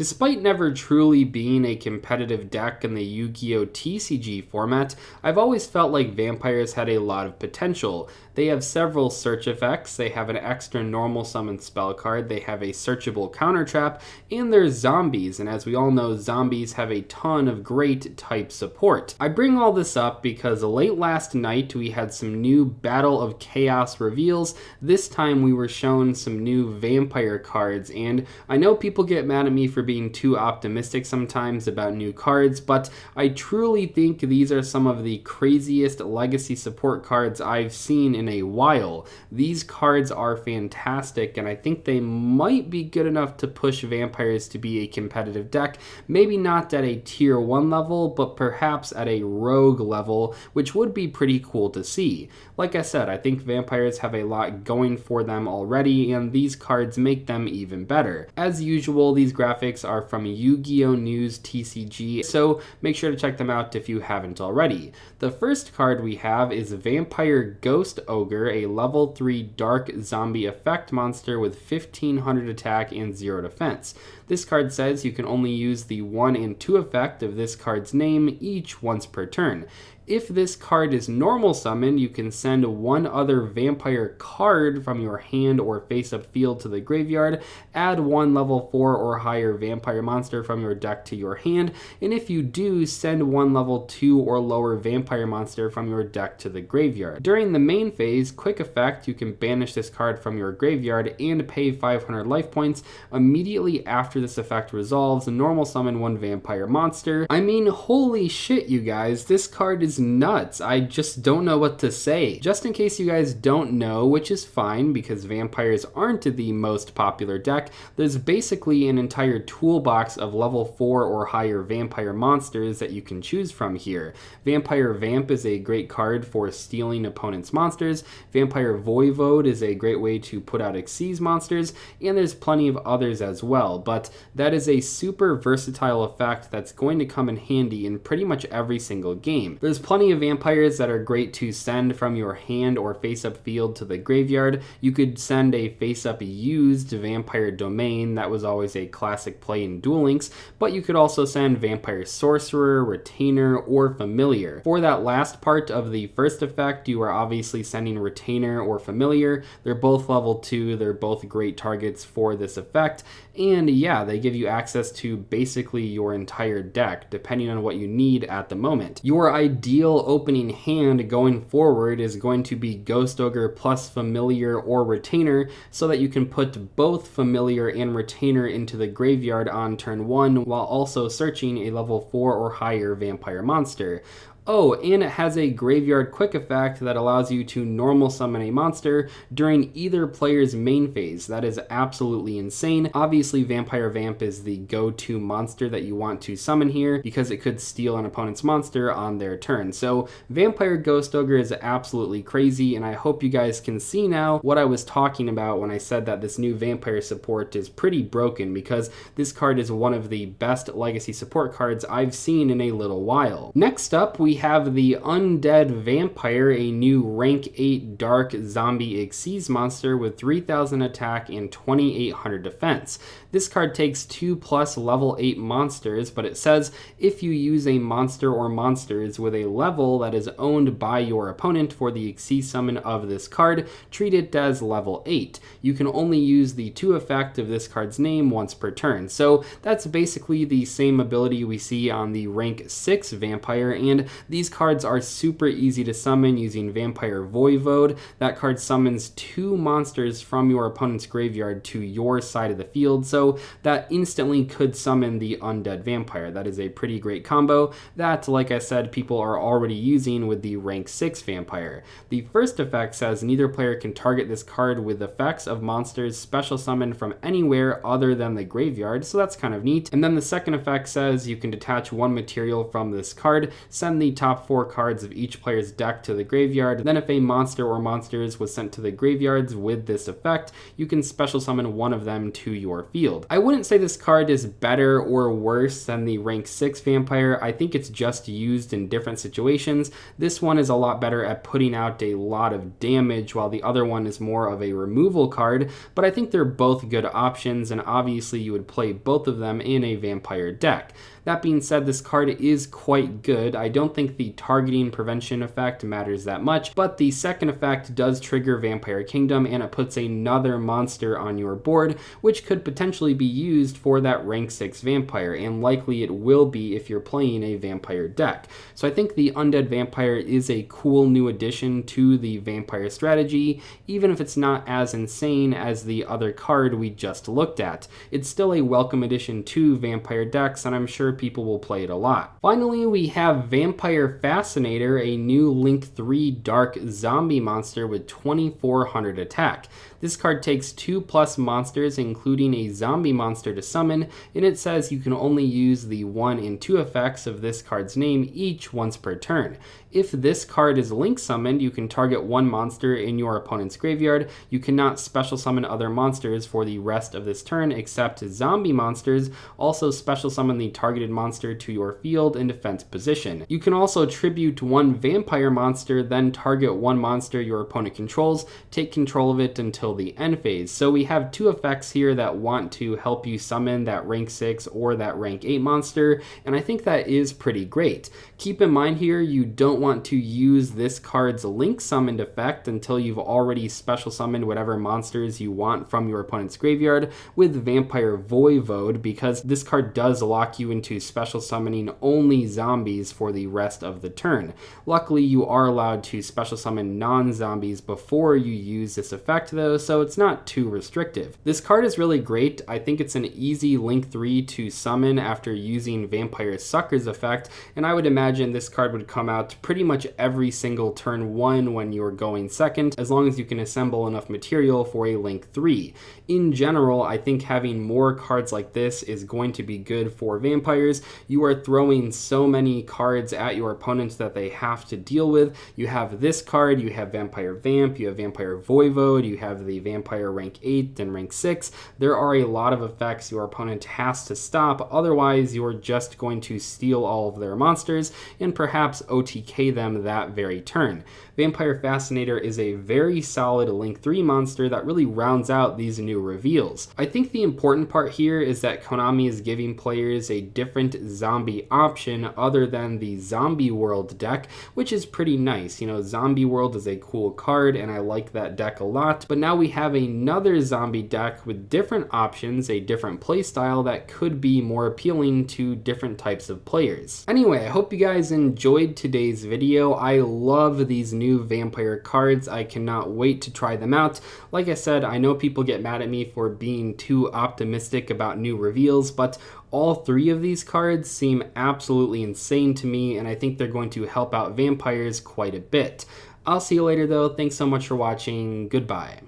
Despite never truly being a competitive deck in the Yu-Gi-Oh! TCG format, I've always felt like vampires had a lot of potential. They have several search effects, they have an extra normal summon spell card, they have a searchable counter trap, and they're zombies, and as we all know, zombies have a ton of great type support. I bring all this up because late last night we had some new Battle of Chaos reveals. This time we were shown some new vampire cards, and I know people get mad at me for being too optimistic sometimes about new cards, but I truly think these are some of the craziest legacy support cards I've seen in a while. These cards are fantastic, and I think they might be good enough to push vampires to be a competitive deck, maybe not at a tier 1 level, but perhaps at a rogue level, which would be pretty cool to see. Like I said, I think vampires have a lot going for them already, and these cards make them even better. As usual, these graphics are from Yu-Gi-Oh! News TCG, so make sure to check them out if you haven't already. The first card we have is Vampire Ghost Ogre, a level 3 dark zombie effect monster with 1500 attack and 0 defense. This card says you can only use the 1 and 2 effect of this card's name each once per turn. If this card is normal summoned, you can send one other vampire card from your hand or face-up field to the graveyard, add one level 4 or higher vampire monster from your deck to your hand, and if you do, send one level 2 or lower vampire monster from your deck to the graveyard. During the main phase, quick effect, you can banish this card from your graveyard and pay 500 life points. Immediately after this effect resolves, normal summon one vampire monster. I mean, holy shit, you guys, this card is nuts. I just don't know what to say. Just in case you guys don't know, which is fine because vampires aren't the most popular deck, there's basically an entire toolbox of level 4 or higher vampire monsters that you can choose from here. Vampire Vamp is a great card for stealing opponents' monsters, Vampire Voivode is a great way to put out Xyz monsters, and there's plenty of others as well, but that is a super versatile effect that's going to come in handy in pretty much every single game. There's plenty of vampires that are great to send from your hand or face-up field to the graveyard. You could send a face-up used Vampire Domain, that was always a classic play in Duel Links, but you could also send Vampire Sorcerer, Retainer, or Familiar. For that last part of the first effect, you are obviously sending Retainer or Familiar. They're both level 2, they're both great targets for this effect, and yeah, they give you access to basically your entire deck, depending on what you need at the moment. Your ideal opening hand going forward is going to be Ghost Ogre plus Familiar or Retainer, so that you can put both Familiar and Retainer into the graveyard on turn 1 while also searching a level 4 or higher vampire monster. Oh, and it has a graveyard quick effect that allows you to normal summon a monster during either player's main phase. That is absolutely insane. Obviously, Vampire Vamp is the go-to monster that you want to summon here because it could steal an opponent's monster on their turn. So Vampire Ghost Ogre is absolutely crazy, and I hope you guys can see now what I was talking about when I said that this new vampire support is pretty broken, because this card is one of the best legacy support cards I've seen in a little while. Next up, we have the Undead Vampire, a new rank 8 dark zombie Xyz monster with 3000 attack and 2800 defense. This card takes 2+ level 8 monsters, but it says if you use a monster or monsters with a level that is owned by your opponent for the Xyz summon of this card, treat it as level 8. You can only use the 2 effect of this card's name once per turn. So that's basically the same ability we see on the rank 6 vampire, and these cards are super easy to summon using Vampire Voivode. That card summons 2 monsters from your opponent's graveyard to your side of the field, so that instantly could summon the Undead Vampire. That is a pretty great combo that, like I said, people are already using with the rank 6 vampire. The first effect says neither player can target this card with effects of monsters special summoned from anywhere other than the graveyard, so that's kind of neat. And then the second effect says you can detach one material from this card, send the the top 4 cards of each player's deck to the graveyard. Then if a monster or monsters was sent to the graveyards with this effect, you can special summon one of them to your field. I wouldn't say this card is better or worse than the rank 6 vampire. I think it's just used in different situations. This one is a lot better at putting out a lot of damage, while the other one is more of a removal card, but I think they're both good options, and obviously you would play both of them in a vampire deck. That being said, this card is quite good. I don't think the targeting prevention effect matters that much, but the second effect does trigger Vampire Kingdom, and it puts another monster on your board, which could potentially be used for that rank 6 vampire, and likely it will be if you're playing a vampire deck. So I think the Undead Vampire is a cool new addition to the vampire strategy, even if it's not as insane as the other card we just looked at. It's still a welcome addition to vampire decks, and I'm sure people will play it a lot. Finally, we have Vampire Fascinator, a new Link 3 Dark Zombie monster with 2400 attack. This card takes 2+ monsters, including a zombie monster, to summon, and it says you can only use the 1 and 2 effects of this card's name each once per turn. If this card is link summoned, you can target one monster in your opponent's graveyard. You cannot special summon other monsters for the rest of this turn except zombie monsters. Also special summon the targeted monster to your field in defense position. You can also tribute one vampire monster, then target one monster your opponent controls, take control of it until the end phase. So we have 2 effects here that want to help you summon that rank 6 or that rank 8 monster, and I think that is pretty great. Keep in mind here, you don't want to use this card's link summoned effect until you've already special summoned whatever monsters you want from your opponent's graveyard with Vampire Voivode, because this card does lock you into special summoning only zombies for the rest of the turn. Luckily, you are allowed to special summon non-zombies before you use this effect though, so it's not too restrictive. This card is really great. I think it's an easy link 3 to summon after using Vampire Sucker's effect, and I would imagine this card would come out pretty much every single turn 1 when you're going second, as long as you can assemble enough material for a link 3. In general, I think having more cards like this is going to be good for vampires. You are throwing so many cards at your opponents that they have to deal with. You have this card, you have Vampire Vamp, you have Vampire Voivode, you have the Vampire rank 8 and rank 6. There are a lot of effects your opponent has to stop, otherwise you're just going to steal all of their monsters and perhaps OTK them that very turn. Vampire Fascinator is a very solid link 3 monster that really rounds out these new reveals. I think the important part here is that Konami is giving players a different zombie option other than the Zombie World deck, which is pretty nice. You know, Zombie World is a cool card and I like that deck a lot, but now we have another zombie deck with different options, a different playstyle that could be more appealing to different types of players. Anyway, I hope you guys enjoyed today's video. I love these new vampire cards. I cannot wait to try them out. Like I said, I know people get mad at me for being too optimistic about new reveals, but all 3 of these cards seem absolutely insane to me, and I think they're going to help out vampires quite a bit. I'll see you later though. Thanks so much for watching. Goodbye.